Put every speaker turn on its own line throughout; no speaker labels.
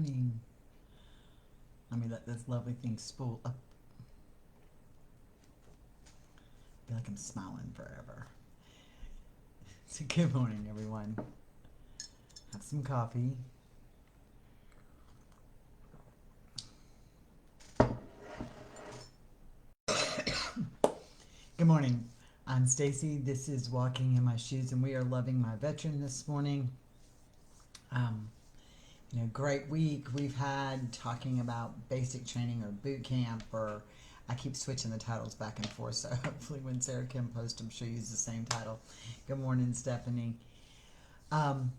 morning. Let me let this lovely thing spool up. I feel like I'm smiling forever. So good morning, everyone. Have some coffee. Good morning. I'm Stacy. This is Walking in My Shoes, and we are loving my veteran this morning. Um, great week we've had talking about basic training or boot camp, or I keep switching the titles back and forth, so hopefully when Sarah Kim posts them, she'll use the same title. Good morning, Stephanie. Um,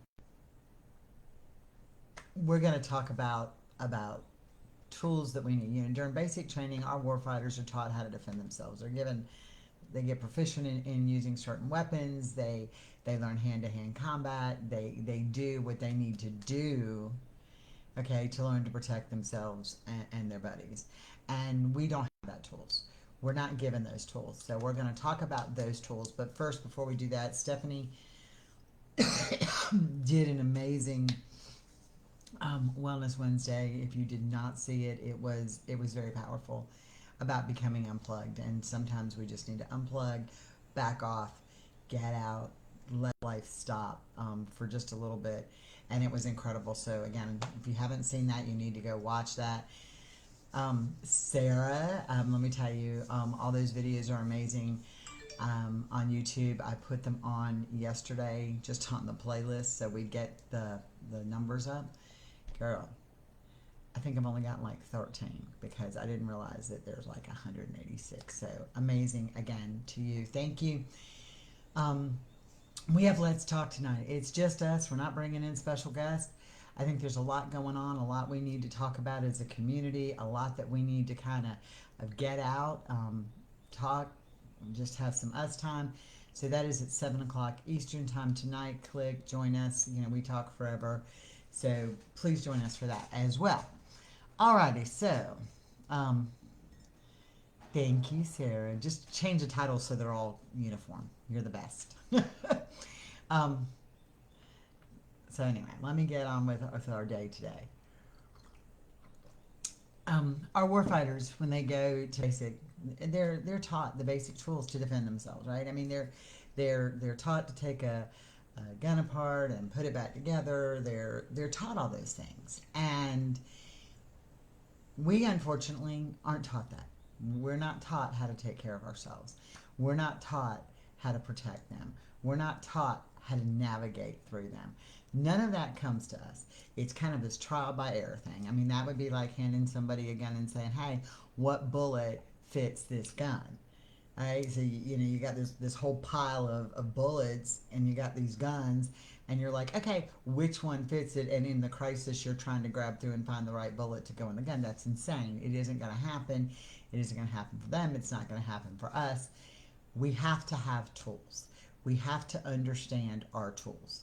we're going to talk about tools that we need. During basic training, our warfighters are taught how to defend themselves. They get proficient in using certain weapons. They learn hand-to-hand combat. They do what they need to do, okay, to learn to protect themselves and their buddies. And we don't have that tools. We're not given those tools. So we're going to talk about those tools. But first, before we do that, Stephanie did an amazing Wellness Wednesday. If you did not see it, it was very powerful about becoming unplugged. And sometimes we just need to unplug, back off, get out, let life stop for just a little bit. And it was incredible. So again, if you haven't seen that, you need to go watch that. Sarah, let me tell you, all those videos are amazing on YouTube. I put them on yesterday just on the playlist so we get the numbers up. Girl, I think I've only gotten like 13 because I didn't realize that there's like 186. So amazing again to you. Thank you. We have Let's Talk tonight. It's just us. We're not bringing in special guests. I think there's a lot going on, a lot we need to talk about as a community, a lot that we need to kind of get out, talk, just have some us time. So that is at 7 o'clock Eastern time tonight. Click, join us. We talk forever. So please join us for that as well. Alrighty, so thank you, Sarah. Just change the titles so they're all uniform. You're the best. So anyway, let me get on with our day today. Our warfighters, when they go to basic, they're taught the basic tools to defend themselves, right? I mean, they're taught to take a gun apart and put it back together. They're taught all those things, and we unfortunately aren't taught that. We're not taught how to take care of ourselves. We're not taught how to protect them. We're not taught how to navigate through them. None of that comes to us. It's kind of this trial by error thing. I mean, that would be like handing somebody a gun and saying, hey, what bullet fits this gun? Right? So you got this whole pile of bullets, and you got these guns, and you're like, okay, which one fits it? And in the crisis, you're trying to grab through and find the right bullet to go in the gun. That's insane. It isn't going to happen. It isn't going to happen for them. It's not going to happen for us. We have to have tools. We have to understand our tools.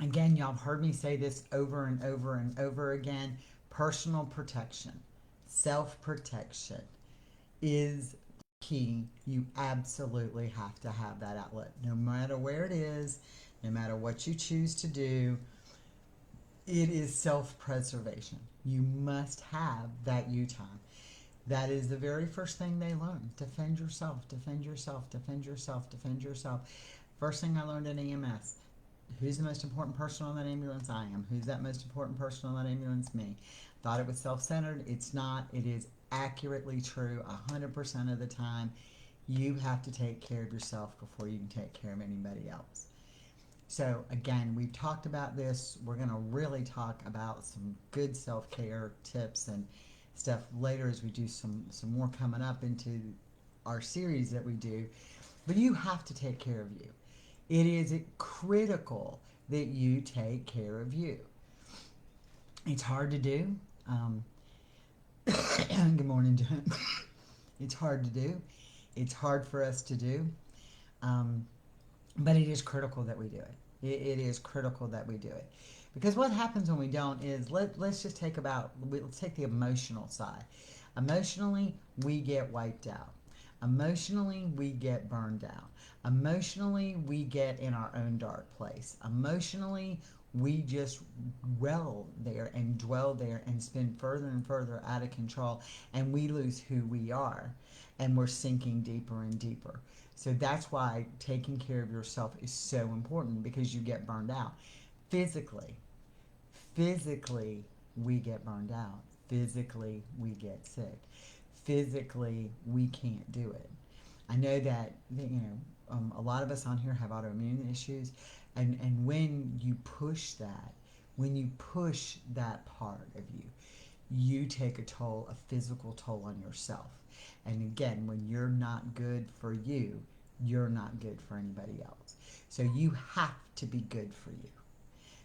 Again, y'all have heard me say this over and over and over again. Personal protection, self-protection is key. You absolutely have to have that outlet. No matter where it is, no matter what you choose to do, it is self-preservation. You must have that you time. That is the very first thing they learn. Defend yourself, defend yourself, defend yourself, defend yourself. First thing I learned in EMS. Who's the most important person on that ambulance? I am. Who's that most important person on that ambulance? Me. Thought it was self-centered. It's not. It is accurately true 100% of the time. You have to take care of yourself before you can take care of anybody else. So again, we've talked about this. We're going to really talk about some good self-care tips and stuff later as we do some more coming up into our series that we do. But you have to take care of you. It is critical that you take care of you. It's hard to do. Good morning, Jen. It's hard to do. It's hard for us to do. But it is critical that we do it. It is critical that we do it. Because what happens when we don't is, let's just let's take the emotional side. Emotionally, we get wiped out. Emotionally, we get burned out. Emotionally, we get in our own dark place. Emotionally, We just dwell there and dwell there and spin further and further out of control, and we lose who we are, and we're sinking deeper and deeper. So that's why taking care of yourself is so important, because you get burned out physically. Physically, we get burned out. Physically, we get sick. Physically, we can't do it. I know that, a lot of us on here have autoimmune issues, and when you push that part of you, you take a physical toll on yourself. And again, when you're not good for you, you're not good for anybody else. So you have to be good for you.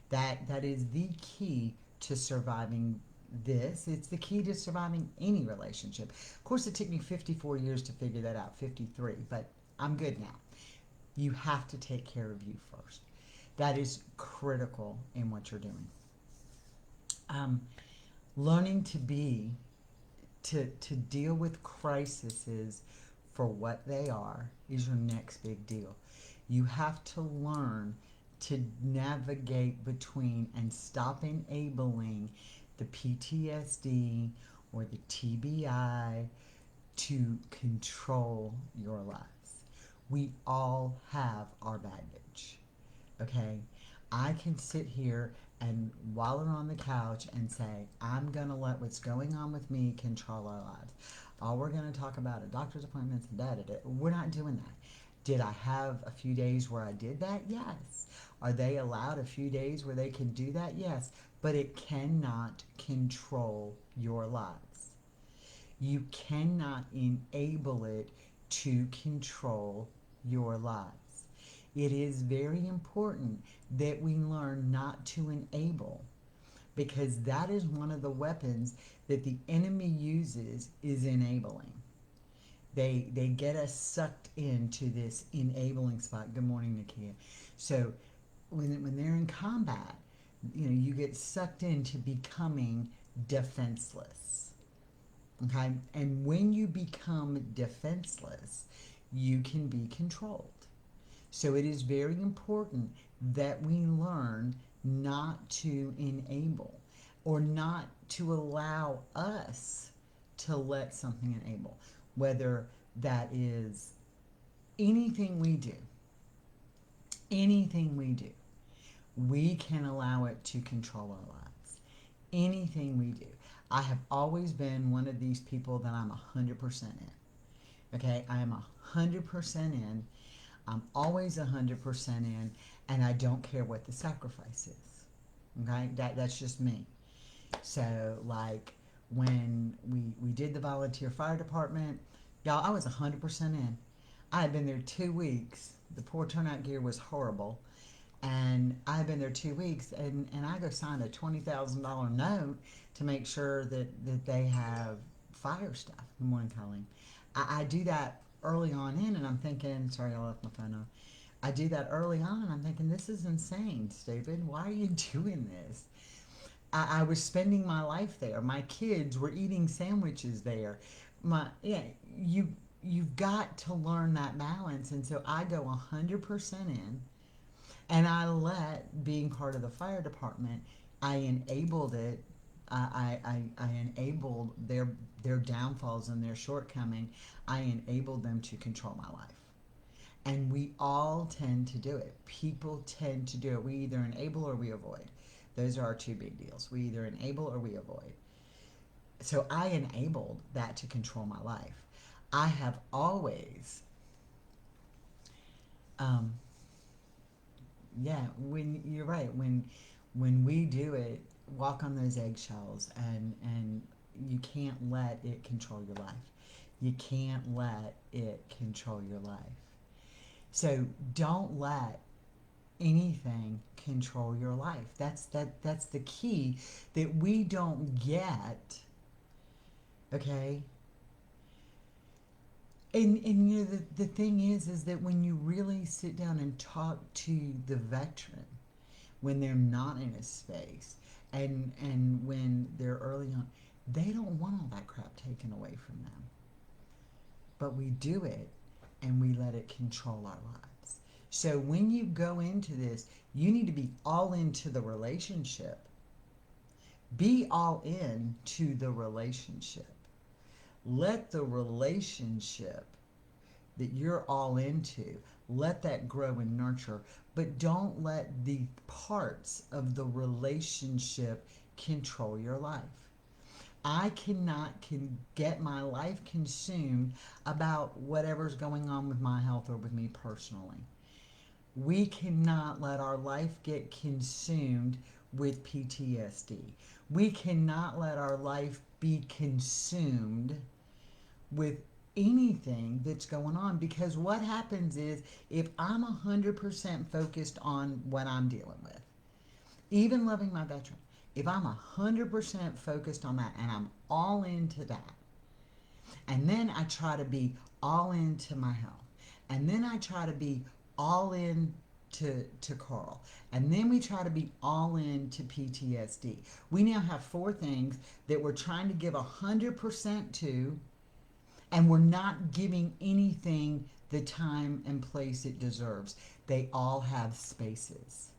That is the key to surviving this. It's the key to surviving any relationship. Of course, it took me 54 years to figure that out, 53, but I'm good now. You have to take care of you first. That is critical in what you're doing. Learning to deal with crises for what they are is your next big deal. You have to learn to navigate between and stop enabling the PTSD or the TBI to control your lives. We all have our baggage, okay? I can sit here and wallow on the couch and say, I'm going to let what's going on with me control our lives. All we're going to talk about are doctor's appointments and da-da-da. We're not doing that. Did I have a few days where I did that? Yes. Are they allowed a few days where they can do that? Yes. But it cannot control your lives. You cannot enable it to control your lives. It is very important that we learn not to enable, because that is one of the weapons that the enemy uses, is enabling. They get us sucked into this enabling spot. Good morning, Nakia. So when they're in combat, you get sucked into becoming defenseless. Okay? And when you become defenseless, you can be controlled. So it is very important that we learn not to enable, or not to allow us to let something enable. Whether that is anything we do, we can allow it to control our lives. Anything we do. I have always been one of these people that I'm 100% in. Okay, I am 100% in. I'm always 100% in, and I don't care what the sacrifice is. Okay, that's just me. So, like, when we did the volunteer fire department, y'all, I was 100% in. I had been there 2 weeks. The poor turnout gear was horrible. And I had been there 2 weeks, and I go sign a $20,000 note to make sure that they have fire stuff. Good morning, Colleen. I do that early on in, and I'm thinking, sorry, I left my phone on. I do that early on, and I'm thinking, this is insane, stupid. Why are you doing this? I was spending my life there. My kids were eating sandwiches there. You've got to learn that balance. And so I go 100% in, and I let being part of the fire department, I enabled it. I enabled their downfalls and their shortcoming. I enabled them to control my life. And we all tend to do it. People tend to do it. We either enable or we avoid. Those are our two big deals. We either enable or we avoid. So I enabled that to control my life. I have always, when you're right, when we do it, walk on those eggshells, and you can't let it control your life. You can't let it control your life. So don't let anything control your life. That's the key that we don't get. Okay? And the thing is that when you really sit down and talk to the veteran, when they're not in a space, and when they're early on, they don't want all that crap taken away from them. But we do it, and we let it control our lives. So when you go into this, you need to be all into the relationship. Be all in to the relationship. Let the relationship that you're all into, let that grow and nurture, but don't let the parts of the relationship control your life. I cannot get my life consumed about whatever's going on with my health or with me personally. We cannot let our life get consumed with PTSD. We cannot let our life be consumed with anything that's going on, because what happens is, if I'm 100% focused on what I'm dealing with, even loving my veteran, if I'm 100% focused on that and I'm all into that, and then I try to be all into my health, and then I try to be all in to Carl, and then we try to be all in to PTSD. We now have four things that we're trying to give 100% to, and we're not giving anything the time and place it deserves. They all have spaces.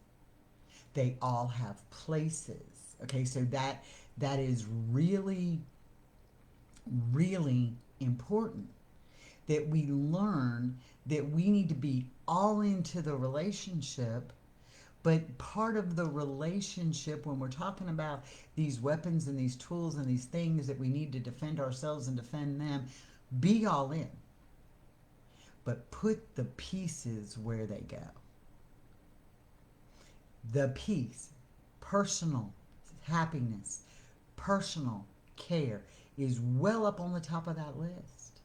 They all have places. Okay, so that is really, really important, that we learn that we need to be all into the relationship. But part of the relationship, when we're talking about these weapons and these tools and these things that we need to defend ourselves and defend them, be all in. But put the pieces where they go. The peace, personal happiness, personal care is well up on the top of that list.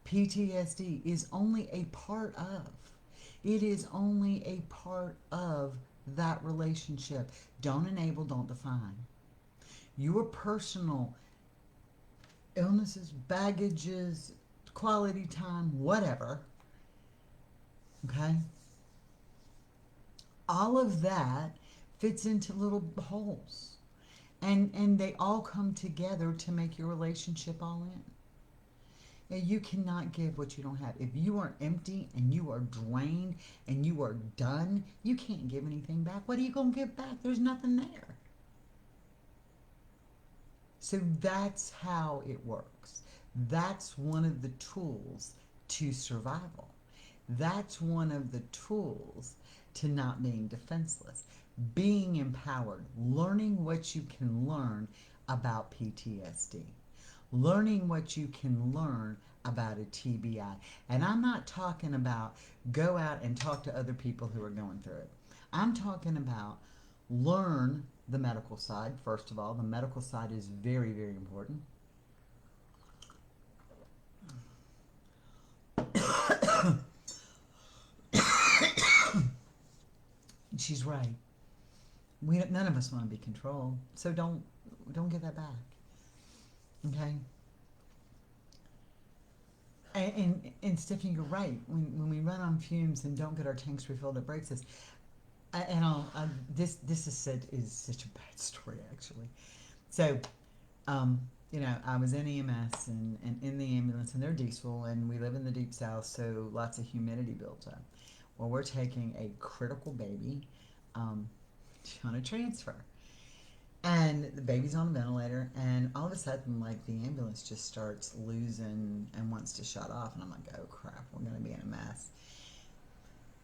PTSD is only a part of. It is only a part of that relationship. Don't enable, don't define. Your personal illnesses, baggages, quality time, whatever, okay? All of that fits into little holes. And they all come together to make your relationship all in. You cannot give what you don't have. If you are empty and you are drained and you are done, you can't give anything back. What are you going to give back? There's nothing there. So that's how it works. That's one of the tools to survival. That's one of the tools to not being defenseless. Being empowered, learning what you can learn about PTSD. Learning what you can learn about a TBI. And I'm not talking about go out and talk to other people who are going through it. I'm talking about learn the medical side. First of all, the medical side is very, very important. She's right. None of us want to be controlled, so don't get that back. Okay. And Stephanie, you're right. When we run on fumes and don't get our tanks refilled, it breaks us. This is such a bad story, actually. So, I was in EMS and in the ambulance, and they're diesel, and we live in the deep south, so lots of humidity built up. Well, we're taking a critical baby on a transfer. And the baby's on a ventilator, and all of a sudden, like, the ambulance just starts losing and wants to shut off. And I'm like, oh, crap, we're going to be in a mess.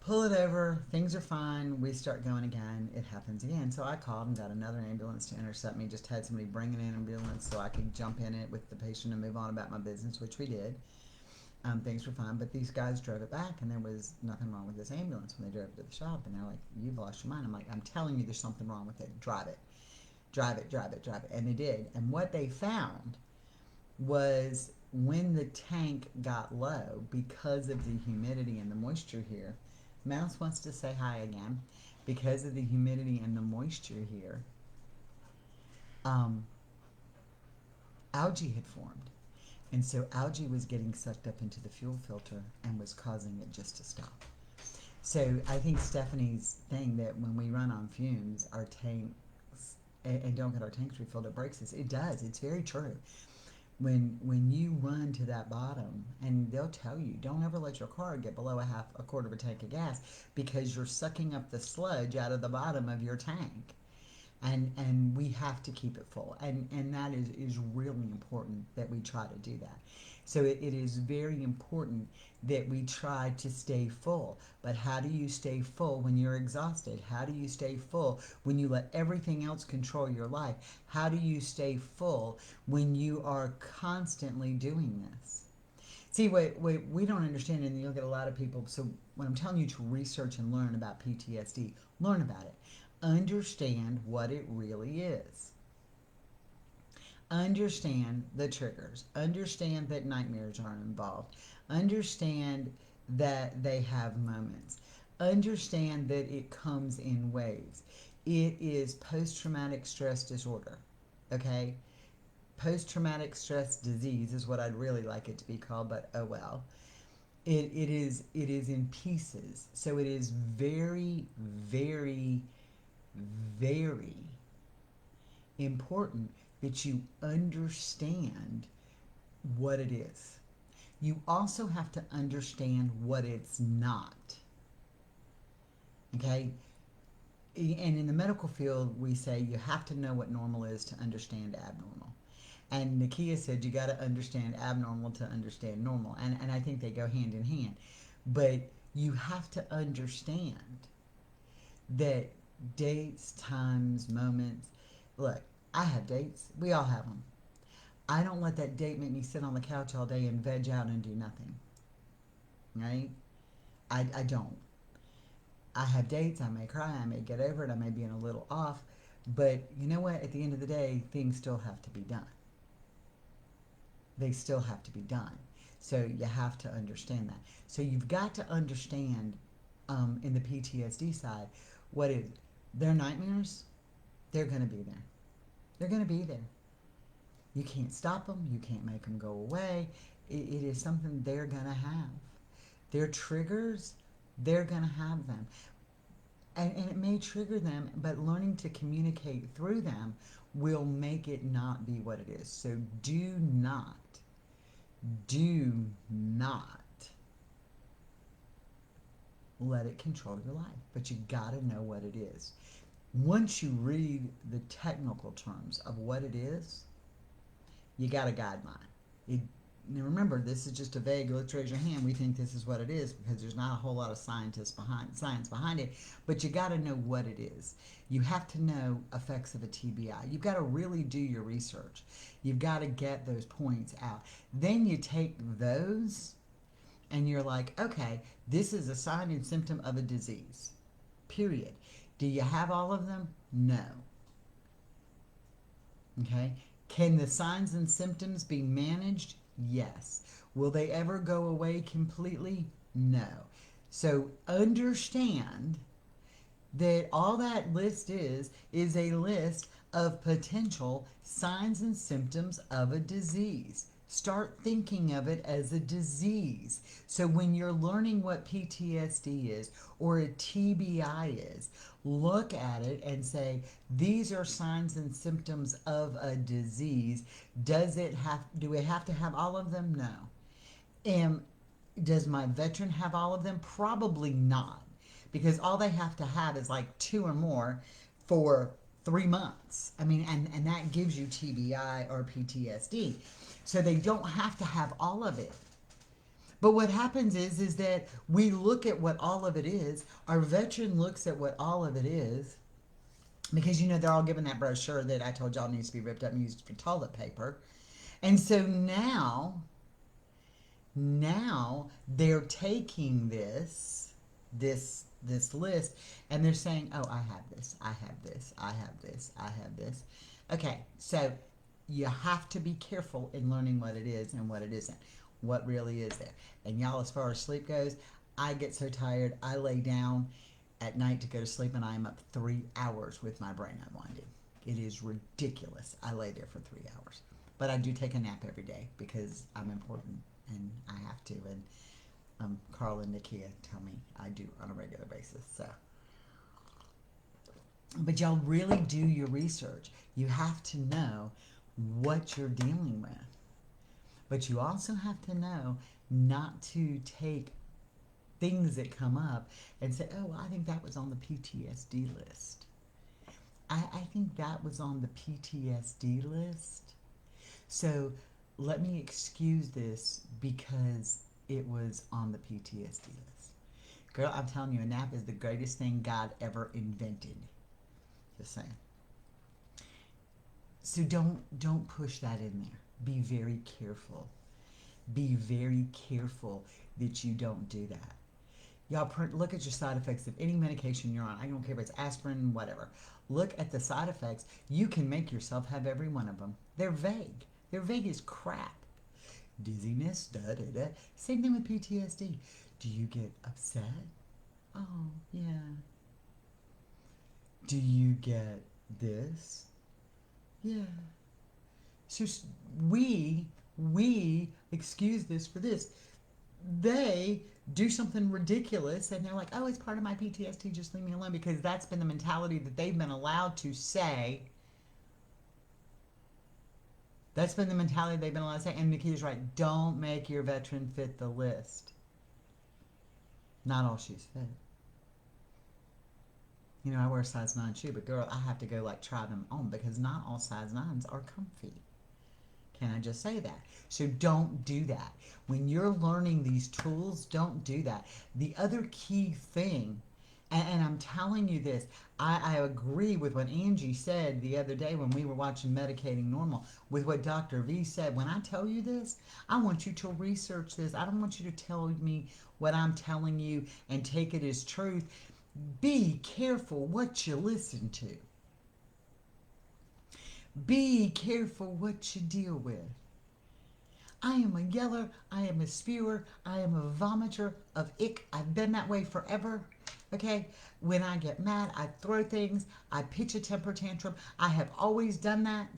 Pull it over. Things are fine. We start going again. It happens again. So I called and got another ambulance to intercept me. Just had somebody bring in an ambulance so I could jump in it with the patient and move on about my business, which we did. Things were fine, but these guys drove it back, and there was nothing wrong with this ambulance when they drove it to the shop. And they're like, you've lost your mind. I'm like, I'm telling you there's something wrong with it. Drive it. Drive it, drive it, drive it. And they did. And what they found was, when the tank got low, because of the humidity and the moisture here, Mouse wants to say hi again, because of the humidity and the moisture here, algae had formed. And so algae was getting sucked up into the fuel filter and was causing it just to stop. So I think Stephanie's thing, that when we run on fumes, our tanks, and don't get our tanks refilled, it breaks us. It does. It's very true. when you run to that bottom, and they'll tell you, don't ever let your car get below a quarter of a tank of gas, because you're sucking up the sludge out of the bottom of your tank. And we have to keep it full, and that is really important that we try to do that. So it is very important that we try to stay full. But how do you stay full when you're exhausted? How do you stay full when you let everything else control your life? How do you stay full when you are constantly doing this? See, what we don't understand, and you'll get a lot of people. So when I'm telling you to research and learn about PTSD, learn about it. Understand what it really is. Understand the triggers. Understand that nightmares are involved. Understand that they have moments. Understand that it comes in waves. It is post-traumatic stress disorder. Okay? Post-traumatic stress disease is what I'd really like it to be called, but oh well. It is in pieces. So it is very, very, very important that you understand what it is. You also have to understand what it's not. Okay? And in the medical field, we say you have to know what normal is to understand abnormal. And Nakia said you got to understand abnormal to understand normal. And I think they go hand in hand. But you have to understand that dates, times, moments. Look, I have dates. We all have them. I don't let that date make me sit on the couch all day and veg out and do nothing. Right? I don't. I have dates. I may cry. I may get over it. I may be in a little off. But you know what? At the end of the day, things still have to be done. They still have to be done. So you have to understand that. So you've got to understand in the PTSD side what is their nightmares. They're going to be there. They're going to be there. You can't stop them. You can't make them go away. It is something they're going to have. Their triggers, they're going to have them. And it may trigger them, but learning to communicate through them will make it not be what it is. So do not let it control your life. But you got to know what it is. Once you read the technical terms of what it is, you got a guideline. Now remember, this is just a vague, let's raise your hand, we think this is what it is, because there's not a whole lot of science behind it, but you got to know what it is. You have to know effects of a TBI. You've got to really do your research. You've got to get those points out. Then you take those and you're like, okay, this is a sign and symptom of a disease, period. Do you have all of them? No. Okay? Can the signs and symptoms be managed? Yes. Will they ever go away completely? No. So understand that all that list is a list of potential signs and symptoms of a disease. Start thinking of it as a disease. So when you're learning what PTSD is or a TBI is, look at it and say, these are signs and symptoms of a disease. Do we have to have all of them? No. Does my veteran have all of them? Probably not. Because all they have to have is like 2 or more for 3 months. I mean, and that gives you TBI or PTSD. So they don't have to have all of it. But what happens is that we look at what all of it is. Our veteran looks at what all of it is. Because, they're all given that brochure that I told y'all needs to be ripped up and used for toilet paper. And so now they're taking this list and they're saying, oh, I have this, I have this, I have this, I have this. Okay, so you have to be careful in learning what it is and what it isn't. What really is there. And y'all, as far as sleep goes, I get so tired, I lay down at night to go to sleep and I am up 3 hours with my brain unwinding. It is ridiculous. I lay there for 3 hours. But I do take a nap every day because I'm important and I have to. And Carl and Nakia tell me I do on a regular basis. So, but y'all really do your research. You have to know what you're dealing with. But you also have to know not to take things that come up and say, oh, I think that was on the PTSD list. I think that was on the PTSD list. So let me excuse this because it was on the PTSD list. Girl, I'm telling you, a nap is the greatest thing God ever invented. Just saying. So don't push that in there. Be very careful. Be very careful that you don't do that. Y'all look at your side effects of any medication you're on. I don't care if it's aspirin, whatever. Look at the side effects. You can make yourself have every one of them. They're vague. They're vague as crap. Dizziness, da-da-da. Same thing with PTSD. Do you get upset? Oh, yeah. Do you get this? Yeah. So we excuse this for this. They do something ridiculous and they're like, oh, it's part of my PTSD, just leave me alone, because that's been the mentality that they've been allowed to say. That's been the mentality they've been allowed to say. And Nikki's right. Don't make your veteran fit the list. Not all shoes fit. You know, I wear a size 9 shoe, but girl, I have to go like try them on because not all size 9s are comfy. Can I just say that? So don't do that. When you're learning these tools, don't do that. The other key thing, and I'm telling you this, I agree with what Angie said the other day when we were watching Medicating Normal, with what Dr. V said. When I tell you this, I want you to research this. I don't want you to tell me what I'm telling you and take it as truth. Be careful what you listen to. Be careful what you deal with. I am a yeller, I am a spewer, I am a vomiter of ick. I've been that way forever. Okay? When I get mad, I throw things, I pitch a temper tantrum. I have always done that.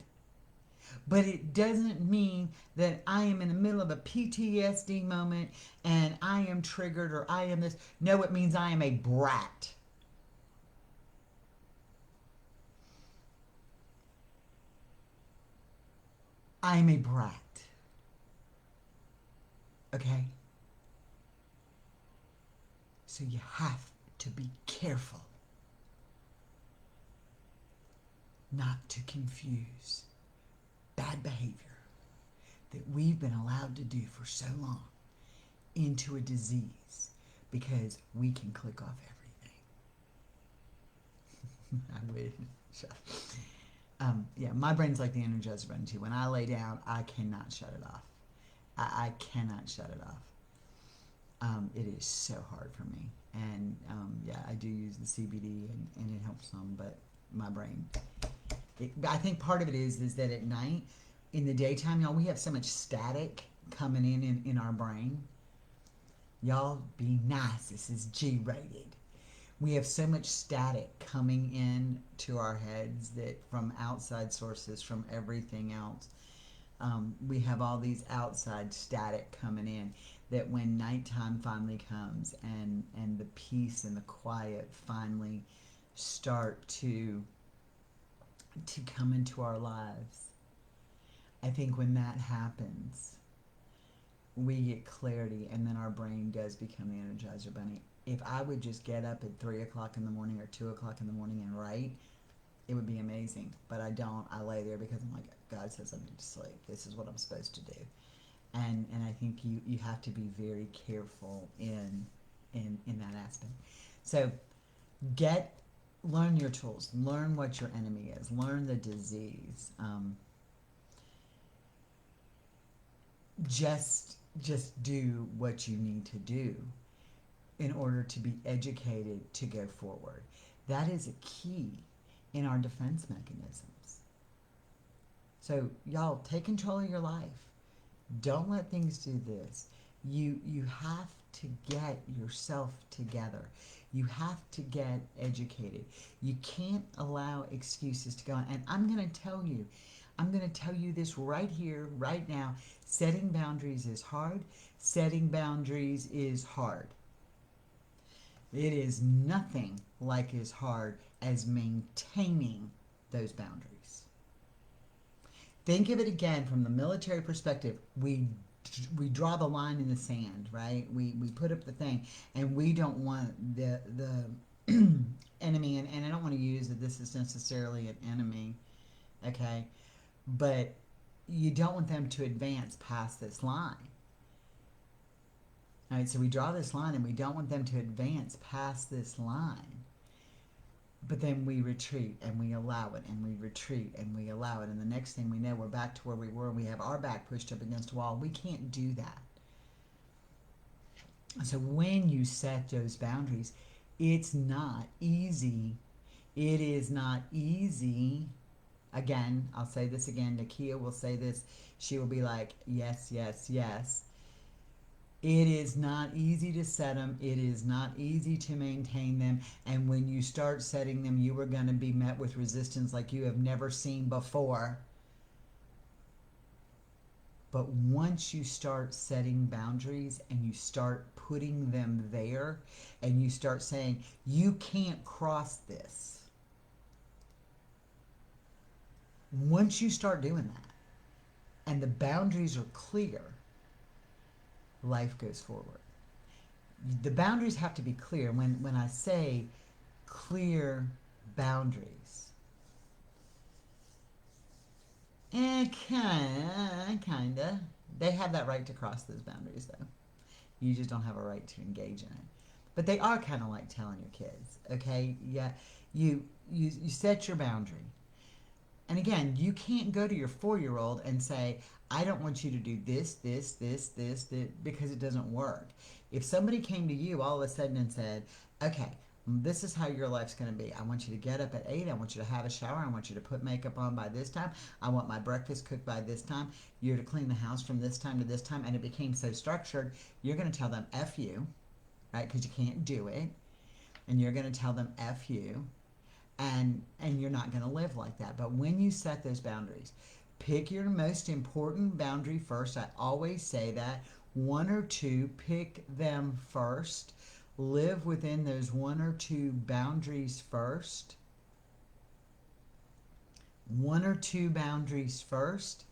But it doesn't mean that I am in the middle of a PTSD moment and I am triggered or I am this. No, it means I am a brat. I am a brat. Okay? So you have to be careful not to confuse bad behavior that we've been allowed to do for so long into a disease, because we can click off everything. I wish. Yeah, my brain's like the Energizer Bunny too. When I lay down, I cannot shut it off. I cannot shut it off. It is so hard for me. And yeah, I do use the CBD and it helps some, but my brain. I think part of it is that at night, in the daytime, y'all, we have so much static coming in our brain. Y'all, be nice. This is G-rated. We have so much static coming in to our heads that from outside sources, from everything else, we have all these outside static coming in, that when nighttime finally comes and the peace and the quiet finally start to come into our lives, I think when that happens, we get clarity, and then our brain does become the Energizer Bunny. If I would just get up at 3 o'clock in the morning or 2 o'clock in the morning and write, it would be amazing. But I don't. I lay there because I'm like, God says I need to sleep. This is what I'm supposed to do. And I think you have to be very careful in that aspect. So learn your tools. Learn what your enemy is. Learn the disease. Just do what you need to do in order to be educated to go forward. That is a key in our defense mechanisms. So y'all, take control of your life. Don't let things do this. You have to get yourself together. You have to get educated. You can't allow excuses to go on. And I'm going to tell you this right here, right now. Setting boundaries is hard. Setting boundaries is hard. It is nothing like as hard as maintaining those boundaries. Think of it again from the military perspective. We draw the line in the sand, right? We put up the thing, and we don't want the enemy, and I don't want to use that this is necessarily an enemy, okay? But you don't want them to advance past this line. All right, so we draw this line, and we don't want them to advance past this line. But then we retreat, and we allow it, and we retreat, and we allow it. And the next thing we know, we're back to where we were, and we have our back pushed up against a wall. We can't do that. So when you set those boundaries, it's not easy. It is not easy. Again, I'll say this again. Nakia will say this. She will be like, yes, yes, yes. It is not easy to set them. It is not easy to maintain them. And when you start setting them, you are going to be met with resistance like you have never seen before. But once you start setting boundaries and you start putting them there and you start saying, you can't cross this. Once you start doing that and the boundaries are clear, life goes forward. The boundaries have to be clear. When I say clear boundaries, kinda. They have that right to cross those boundaries, though. You just don't have a right to engage in it. But they are kind of like telling your kids, okay? Yeah, you set your boundary. And again, you can't go to your 4-year-old and say, I don't want you to do this, because it doesn't work. If somebody came to you all of a sudden and said, okay, this is how your life's going to be. I want you to get up at 8. I want you to have a shower. I want you to put makeup on by this time. I want my breakfast cooked by this time. You're to clean the house from this time to this time. And it became so structured, you're going to tell them F you, right? Because you can't do it. And you're going to tell them F you. And you're not going to live like that. But when you set those boundaries, pick your most important boundary first. I always say that. 1 or 2, pick them first. Live within those 1 or 2 boundaries first. 1 or 2 boundaries first,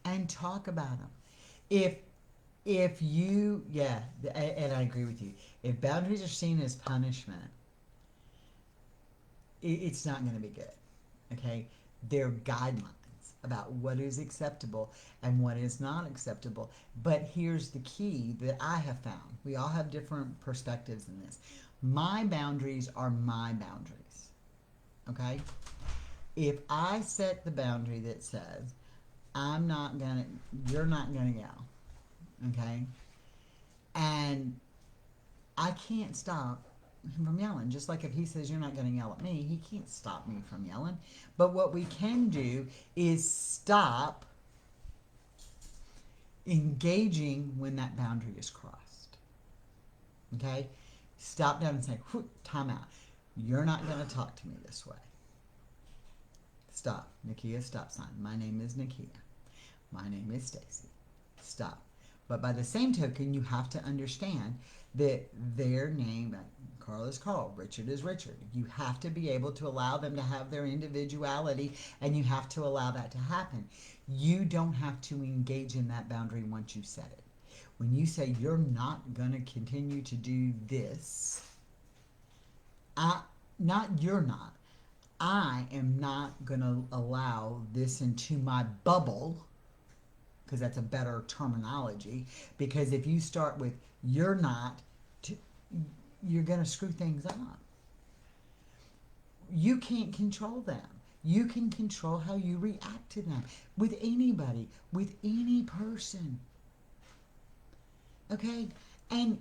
and talk about them. If you, yeah, and I agree with you. If boundaries are seen as punishment, it's not going to be good, okay? They're guidelines about what is acceptable and what is not acceptable. But here's the key that I have found. We all have different perspectives in this. My boundaries are my boundaries, okay? If I set the boundary that says, you're not gonna yell, okay? And I can't stop him from yelling. Just like if he says you're not going to yell at me, he can't stop me from yelling. But what we can do is stop engaging when that boundary is crossed. Okay? Stop down and say, time out. You're not going to talk to me this way. Stop. Nakia, stop sign. My name is Nakia. My name is Stacy. Stop. But by the same token, you have to understand that their name, Carl is Carl, Richard is Richard. You have to be able to allow them to have their individuality, and you have to allow that to happen. You don't have to engage in that boundary once you set it. When you say you're not going to continue to do this, I am not going to allow this into my bubble, because that's a better terminology. Because if you start with you're not, you're going to screw things up. You can't control them. You can control how you react to them. With anybody, with any person. Okay? And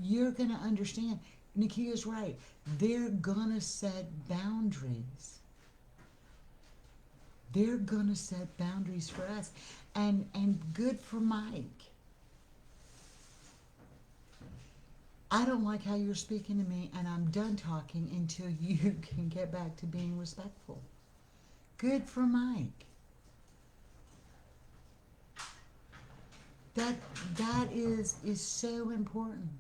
you're going to understand. Nakia's right. They're going to set boundaries. They're going to set boundaries for us. And good for Mike. I don't like how you're speaking to me, and I'm done talking until you can get back to being respectful. Good for Mike. That is so important.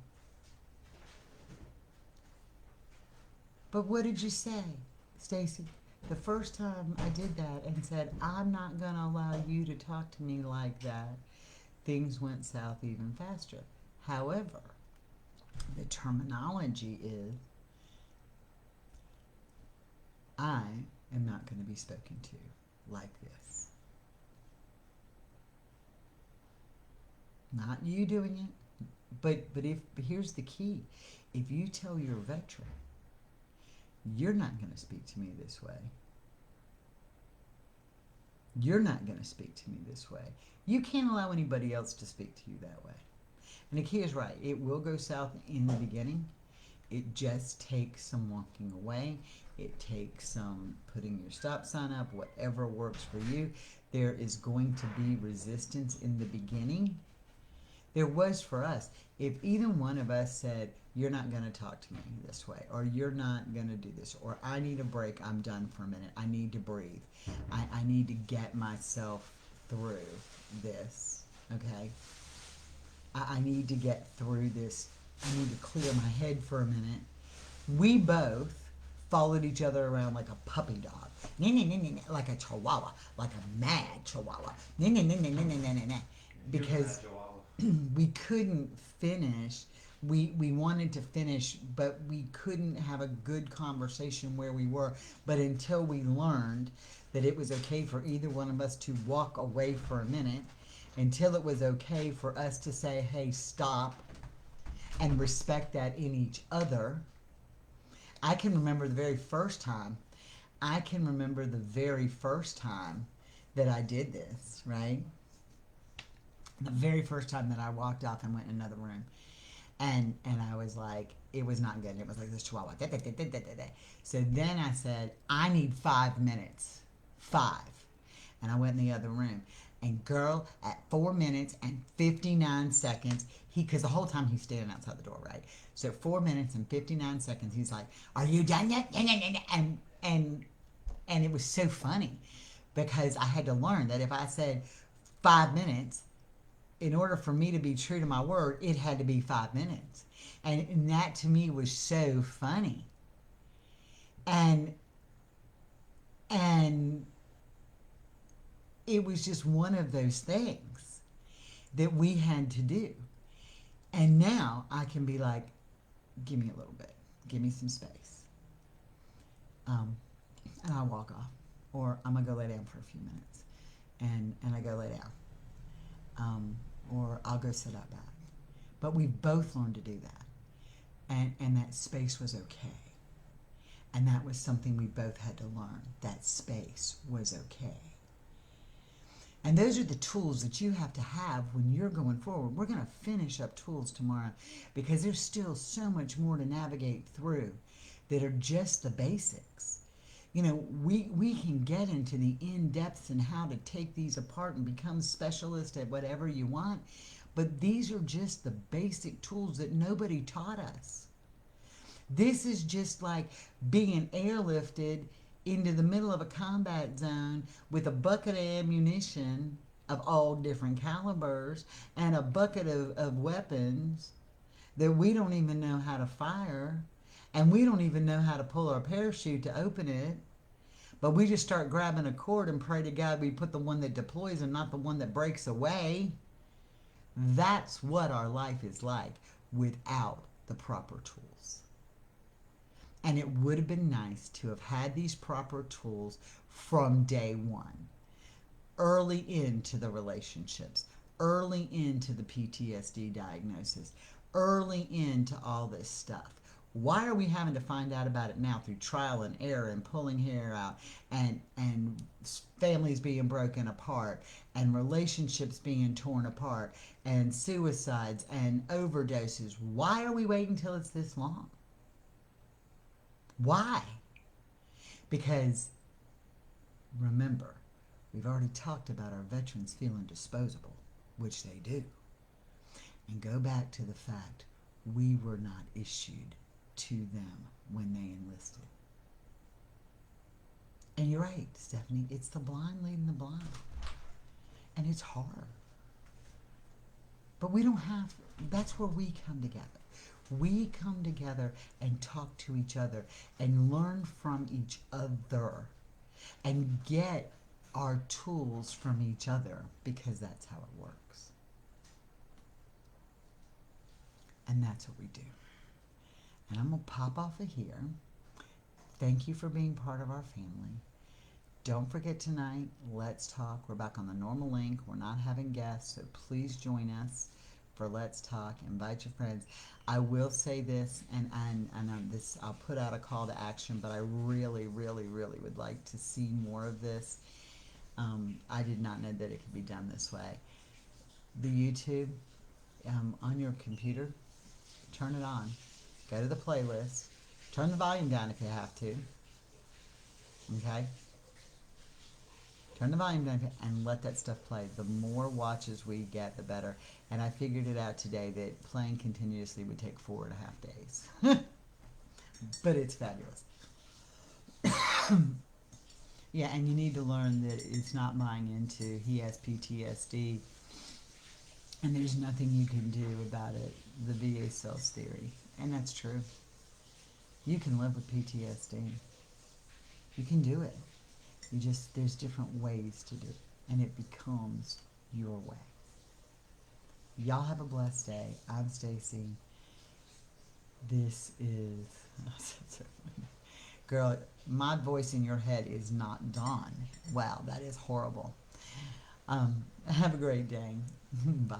But what did you say, Stacy? The first time I did that and said, I'm not going to allow you to talk to me like that, things went south even faster. However, the terminology is, I am not going to be spoken to like this. Not you doing it, but here's the key. If you tell your veteran, you're not going to speak to me this way. You're not going to speak to me this way. You can't allow anybody else to speak to you that way. And the key is right. It will go south in the beginning. It just takes some walking away. It takes some putting your stop sign up, whatever works for you. There is going to be resistance in the beginning. There was for us. If either one of us said, you're not going to talk to me this way, or you're not going to do this, or I need a break, I'm done for a minute, I need to breathe, I need to get myself through this, okay? I need to get through this. I need to clear my head for a minute. We both followed each other around like a puppy dog. Like a chihuahua, like a mad chihuahua. Because we couldn't finish. We wanted to finish, but we couldn't have a good conversation where we were. But until we learned that it was okay for either one of us to walk away for a minute, until it was okay for us to say, hey, stop, and respect that in each other. I can remember the very first time. That I did this, right? The very first time that I walked off and went in another room. And I was like, it was not good. It was like this chihuahua. So then I said, I need 5 minutes. 5. And I went in the other room. And girl, at 4 minutes and 59 seconds, because the whole time he's standing outside the door, right? So 4 minutes and 59 seconds, he's like, are you done yet? And it was so funny because I had to learn that if I said 5 minutes, in order for me to be true to my word, it had to be 5 minutes. And that to me was so funny. And it was just one of those things that we had to do. And now I can be like, give me a little bit. Give me some space. And I'll walk off. Or I'm going to go lay down for a few minutes. And I go lay down. Or I'll go sit out back. But we both learned to do that. And that space was okay. And that was something we both had to learn. That space was okay. And those are the tools that you have to have when you're going forward. We're going to finish up tools tomorrow because there's still so much more to navigate through that are just the basics. You know, we can get into the in-depths and how to take these apart and become specialists at whatever you want, but these are just the basic tools that nobody taught us. This is just like being airlifted into the middle of a combat zone with a bucket of ammunition of all different calibers and a bucket of weapons that we don't even know how to fire, and we don't even know how to pull our parachute to open it, but we just start grabbing a cord and pray to God we put the one that deploys and not the one that breaks away. That's what our life is like without the proper tools. And it would have been nice to have had these proper tools from day one, early into the relationships, early into the PTSD diagnosis, early into all this stuff. Why are we having to find out about it now through trial and error and pulling hair out and families being broken apart and relationships being torn apart and suicides and overdoses? Why are we waiting till it's this long? Why? Because, remember, we've already talked about our veterans feeling disposable, which they do. And go back to the fact we were not issued to them when they enlisted. And you're right, Stephanie, it's the blind leading the blind. And it's hard. But we don't have, that's where we come together. We come together and talk to each other and learn from each other. and get our tools from each other, because that's how it works. And that's what we do. And I'm going to pop off of here. Thank you for being part of our family. Don't forget tonight, Let's Talk. We're back on the normal link. We're not having guests, so please join us for Let's Talk. Invite your friends. I will say this, and this, I'll put out a call to action, but I really, really, really would like to see more of this. I did not know that it could be done this way. The YouTube, on your computer, turn it on. Go to the playlist. Turn the volume down if you have to. Okay? Turn the volume down and let that stuff play. The more watches we get, the better. And I figured it out today that playing continuously would take 4.5 days. But it's fabulous. Yeah, and you need to learn that it's not buying into he has PTSD and there's nothing you can do about it. The VA cells theory. And that's true. You can live with PTSD. You can do it. There's different ways to do it. And it becomes your way. Y'all have a blessed day. I'm Stacy. This is... Girl, my voice in your head is not Dawn. Wow, that is horrible. Have a great day. Bye.